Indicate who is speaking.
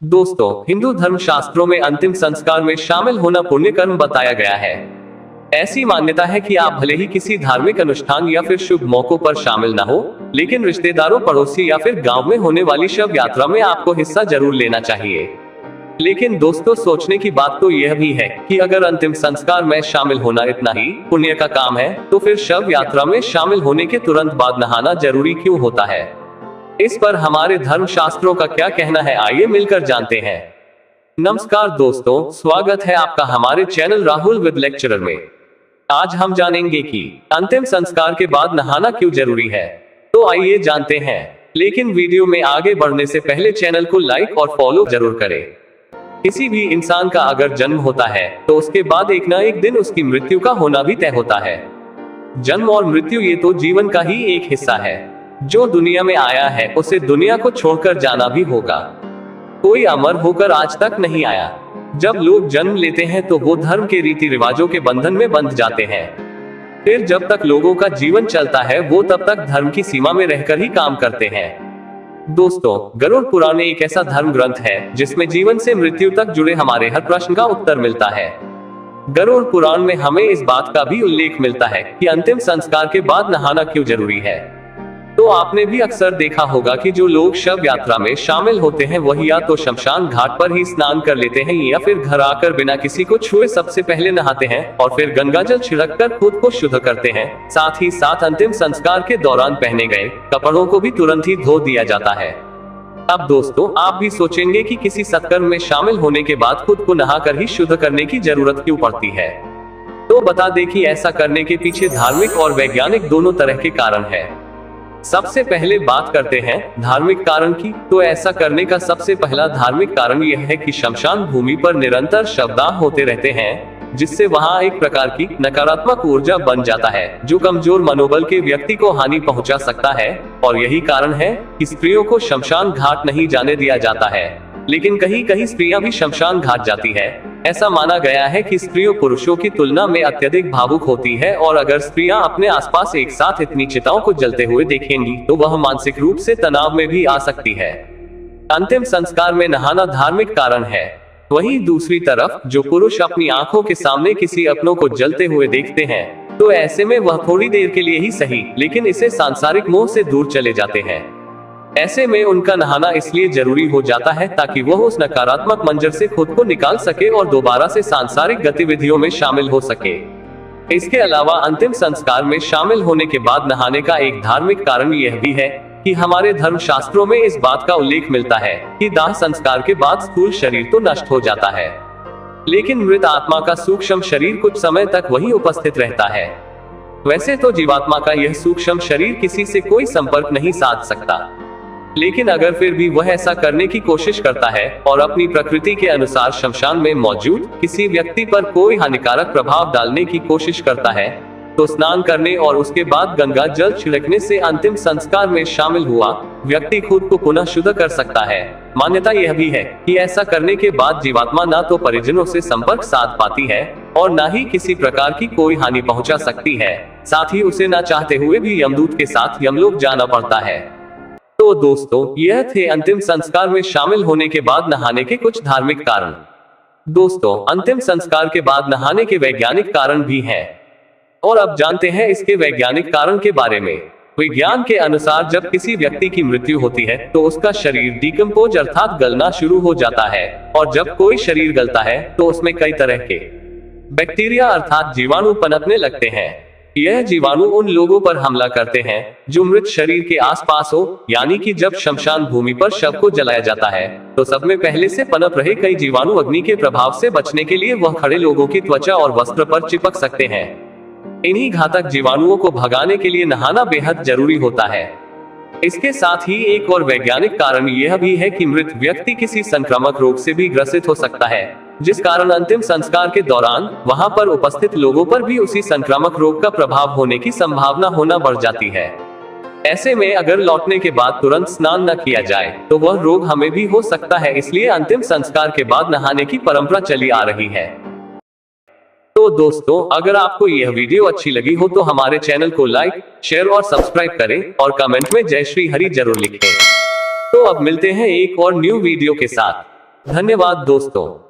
Speaker 1: दोस्तों, हिंदू धर्म शास्त्रों में अंतिम संस्कार में शामिल होना पुण्य कर्म बताया गया है। ऐसी मान्यता है कि आप भले ही किसी धार्मिक अनुष्ठान या फिर शुभ मौकों पर शामिल न हो, लेकिन रिश्तेदारों, पड़ोसी या फिर गांव में होने वाली शव यात्रा में आपको हिस्सा जरूर लेना चाहिए। लेकिन दोस्तों, सोचने की बात तो यह भी है कि अगर अंतिम संस्कार में शामिल होना इतना ही पुण्य का काम है, तो फिर शव यात्रा में शामिल होने के तुरंत बाद नहाना जरूरी क्यों होता है? इस पर हमारे धर्म शास्त्रों का क्या कहना है, आइए मिलकर जानते हैं। नमस्कार दोस्तों, स्वागत है आपका हमारे चैनल राहुल विद लेक्चरर में। आज हम जानेंगे कि अंतिम संस्कार के बाद नहाना क्यों जरूरी है। तो आइए जानते हैं। लेकिन वीडियो में आगे बढ़ने से पहले चैनल को लाइक और फॉलो जरूर करें। किसी भी इंसान का अगर जन्म होता है तो उसके बाद एक ना एक दिन उसकी मृत्यु का होना भी तय होता है। जन्म और मृत्यु ये तो जीवन का ही एक हिस्सा है। जो दुनिया में आया है उसे दुनिया को छोड़कर जाना भी होगा। कोई अमर होकर आज तक नहीं आया। जब लोग जन्म लेते हैं तो वो धर्म के रीति रिवाजों के बंधन में बंध जाते हैं। फिर जब तक लोगों का जीवन चलता है वो तब तक धर्म की सीमा में रहकर ही काम करते हैं। दोस्तों, गरुड़ पुराण एक ऐसा धर्म ग्रंथ है जिसमें जीवन से मृत्यु तक जुड़े हमारे हर प्रश्न का उत्तर मिलता है। गरुड़ पुराण में हमें इस बात का भी उल्लेख मिलता है कि अंतिम संस्कार के बाद नहाना क्यों जरूरी है। तो आपने भी अक्सर देखा होगा कि जो लोग शव यात्रा में शामिल होते हैं वही या तो शमशान घाट पर ही स्नान कर लेते हैं या फिर घर आकर बिना किसी को छुए सबसे पहले नहाते हैं और फिर गंगाजल छिड़ककर खुद को शुद्ध करते हैं। साथ ही साथ अंतिम संस्कार के दौरान पहने गए कपड़ों को भी तुरंत ही धो दिया जाता है। अब दोस्तों, आप भी सोचेंगे कि किसी सत्कर्म में शामिल होने के बाद खुद को नहाकर ही शुद्ध करने की जरूरत क्यों पड़ती है। तो बता दें कि ऐसा करने के पीछे धार्मिक और वैज्ञानिक दोनों तरह के कारण है। सबसे पहले बात करते हैं धार्मिक कारण की। तो ऐसा करने का सबसे पहला धार्मिक कारण यह है कि शमशान भूमि पर निरंतर शवदाह होते रहते हैं, जिससे वहां एक प्रकार की नकारात्मक ऊर्जा बन जाता है जो कमजोर मनोबल के व्यक्ति को हानि पहुंचा सकता है। और यही कारण है कि स्त्रियों को शमशान घाट नहीं जाने दिया जाता है, लेकिन कहीं कहीं स्त्रियां भी शमशान घाट जाती है। ऐसा माना गया है कि स्त्रियों पुरुषों की तुलना में अत्यधिक भावुक होती है और अगर स्त्रियां अपने आसपास एक साथ इतनी चिताओं को जलते हुए देखेंगी तो वह मानसिक रूप से तनाव में भी आ सकती है। अंतिम संस्कार में नहाना धार्मिक कारण है। वहीं दूसरी तरफ जो पुरुष अपनी आंखों के सामने किसी अपनों को जलते हुए देखते हैं, तो ऐसे में वह थोड़ी देर के लिए ही सही, लेकिन इसे सांसारिक मोह से दूर चले जाते हैं। ऐसे में उनका नहाना इसलिए जरूरी हो जाता है ताकि वह उस नकारात्मक मंजर से खुद को निकाल सके और दोबारा से सांसारिक गतिविधियों में शामिल हो सके। इसके अलावा अंतिम संस्कार में शामिल होने के बाद नहाने का एक धार्मिक कारण यह भी है कि हमारे धर्म शास्त्रों में इस बात का उल्लेख मिलता है कि दाह संस्कार के बाद स्थूल शरीर तो नष्ट हो जाता है, लेकिन मृत आत्मा का सूक्ष्म शरीर कुछ समय तक वहीं उपस्थित रहता है। वैसे तो जीवात्मा का यह सूक्ष्म शरीर किसी से कोई संपर्क नहीं साध सकता, लेकिन अगर फिर भी वह ऐसा करने की कोशिश करता है और अपनी प्रकृति के अनुसार शमशान में मौजूद किसी व्यक्ति पर कोई हानिकारक प्रभाव डालने की कोशिश करता है, तो स्नान करने और उसके बाद गंगा जल छिड़कने से अंतिम संस्कार में शामिल हुआ व्यक्ति खुद को पुनः शुद्ध कर सकता है। मान्यता यह भी है कि ऐसा करने के बाद जीवात्मा ना तो परिजनों से संपर्क साध पाती है और ना ही किसी प्रकार की कोई हानि पहुंचा सकती है। साथ ही उसे ना चाहते हुए भी यमदूत के साथ यमलोक जाना पड़ता है। तो दोस्तों, यह थे अंतिम संस्कार में शामिल होने के बाद नहाने के कुछ धार्मिक कारण। दोस्तों, अंतिम संस्कार के बाद नहाने के वैज्ञानिक कारण भी हैं। और अब जानते हैं इसके वैज्ञानिक कारण के बारे में। विज्ञान के अनुसार जब किसी व्यक्ति की मृत्यु होती है तो उसका शरीर डिकम्पोज अर्थात गलना शुरू हो जाता है, और जब कोई शरीर गलता है तो उसमें कई तरह के बैक्टीरिया अर्थात जीवाणु पनपने लगते हैं। यह जीवाणु उन लोगों पर हमला करते हैं जो मृत शरीर के आसपास हो, यानी कि जब शमशान भूमि पर शव को जलाया जाता है तो सब में पहले से पनप रहे कई जीवाणु अग्नि के प्रभाव से बचने के लिए वह खड़े लोगों की त्वचा और वस्त्र पर चिपक सकते हैं। इन्हीं घातक जीवाणुओं को भगाने के लिए नहाना बेहद जरूरी होता है। इसके साथ ही एक और वैज्ञानिक कारण यह भी है कि मृत व्यक्ति किसी संक्रामक रोग से भी ग्रसित हो सकता है, जिस कारण अंतिम संस्कार के दौरान वहां पर उपस्थित लोगों पर भी उसी संक्रामक रोग का प्रभाव होने की संभावना होना बढ़ जाती है। ऐसे में अगर लौटने के बाद तुरंत स्नान न किया जाए तो वह रोग हमें भी हो सकता है, इसलिए अंतिम संस्कार के बाद नहाने की परंपरा चली आ रही है। तो दोस्तों, अगर आपको यह वीडियो अच्छी लगी हो तो हमारे चैनल को लाइक, शेयर और सब्सक्राइब करें और कमेंट में जय श्री हरि जरूर लिखें। तो अब मिलते हैं एक और न्यू वीडियो के साथ। धन्यवाद दोस्तों।